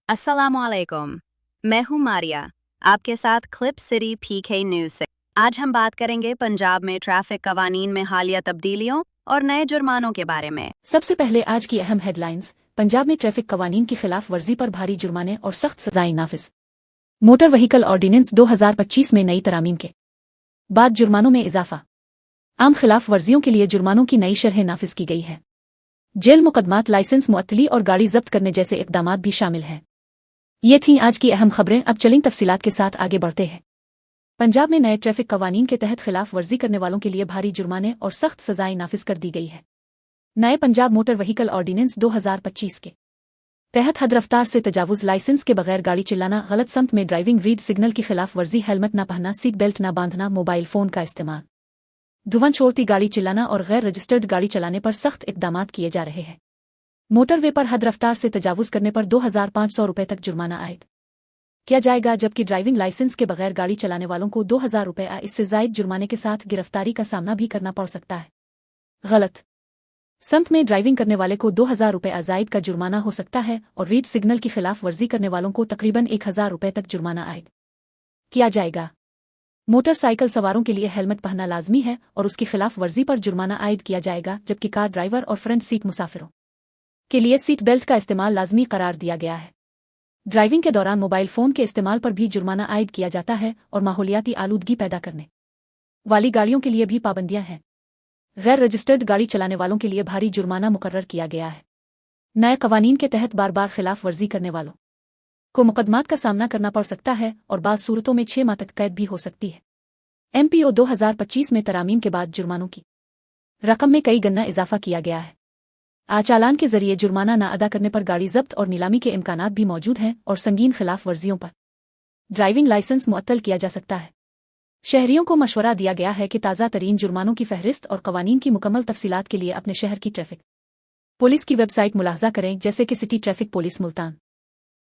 अस्सलाम वालेकुम। मैं हूँ मारिया, आपके साथ क्लिप सिटी पीके न्यूज़ से। आज हम बात करेंगे पंजाब में ट्रैफिक कवानीन में हालिया तब्दीलियों और नए जुर्मानों के बारे में। सबसे पहले आज की अहम हेडलाइंस। पंजाब में ट्रैफिक कवानीन की खिलाफ वर्जी पर भारी जुर्माने और सख्त सजाएं नाफिज। मोटर व्हीकल ऑर्डिनेंस 2025 में नई तरामीम के बाद जुर्मानों में इजाफा। आम खिलाफ वर्जियों के लिए जुर्मानों की नई शरह नाफिज की गई है। जेल मुकदमात, लाइसेंस मुअत्तली और गाड़ी जब्त करने जैसे इकदामात भी शामिल हैं। ये थीं आज की अहम खबरें। अब चलें तफसीलात के साथ आगे बढ़ते हैं। पंजाब में नए ट्रैफिक कवानीन के तहत खिलाफ वर्जी करने वालों के लिए भारी जुर्माने और सख्त सजाएं नाफिज कर दी गई है। नए पंजाब मोटर व्हीकल ऑर्डिनेंस 2025 के तहत हद रफ्तार से तजावुज, लाइसेंस के बगैर गाड़ी चलाना, गलत समत में ड्राइविंग, रीड सिग्नल की खिलाफ वर्जी, हेलमेट न पहनना, सीट बेल्ट न बांधना, मोबाइल फोन का इस्तेमाल, धुआं छोड़ती गाड़ी चलाना और गैर रजिस्टर्ड गाड़ी चलाने पर सख्त इकदामात किए जा रहे हैं। मोटरवे पर हद रफ्तार से तजावुज करने पर 2500 रुपये तक जुर्माना आयद किया जाएगा, जबकि ड्राइविंग लाइसेंस के बगैर गाड़ी चलाने वालों को 2000 रुपये इससे जायद जुर्माने के साथ गिरफ्तारी का सामना भी करना पड़ सकता है। गलत समत में ड्राइविंग करने वाले को 2000 रुपये जायद का जुर्माना हो सकता है और रीड सिग्नल की खिलाफ वर्जी करने वालों को तकरीबन 1000 रुपये तक जुर्माना आयद किया जाएगा। मोटरसाइकिल सवारों के लिए हेलमेट पहनना लाजमी है और उसकी खिलाफ वर्जी पर जुर्माना आयद किया जाएगा, जबकि कार ड्राइवर और फ्रंट सीट मुसाफिरों के लिए सीट बेल्ट का इस्तेमाल लाजमी करार दिया गया है। ड्राइविंग के दौरान मोबाइल फोन के इस्तेमाल पर भी जुर्माना आयद किया जाता है और माहौलियाती आलूदगी पैदा करने वाली गाड़ियों के लिए भी पाबंदियां हैं। गैर रजिस्टर्ड गाड़ी चलाने वालों के लिए भारी जुर्माना मुकर्रर किया गया है। नए कवानीन के तहत बार बार खिलाफ वर्जी करने वालों को मुकदमात का सामना करना पड़ सकता है और बाज़ सूरतों में 6 माह तक कैद भी हो सकती है। MPO 2025 में तरामीम के बाद जुर्मानों की रकम में कई गना इजाफा किया गया है। चालान के जरिए जुर्माना न अदा करने पर गाड़ी जब्त और नीलामी के इम्कानात भी मौजूद हैं और संगीन खिलाफ वर्जियों पर ड्राइविंग लाइसेंस मुअत्तल किया जा सकता है। शहरियों को मशवरा दिया गया है कि ताज़ा तरीन जुर्मानों की फहरिस्त और कवानीन की मुकम्मल तफसीलात के लिए अपने शहर की ट्रैफिक पुलिस की वेबसाइट मुलाहजा करें, जैसे कि सिटी ट्रैफिक पुलिस मुल्तान।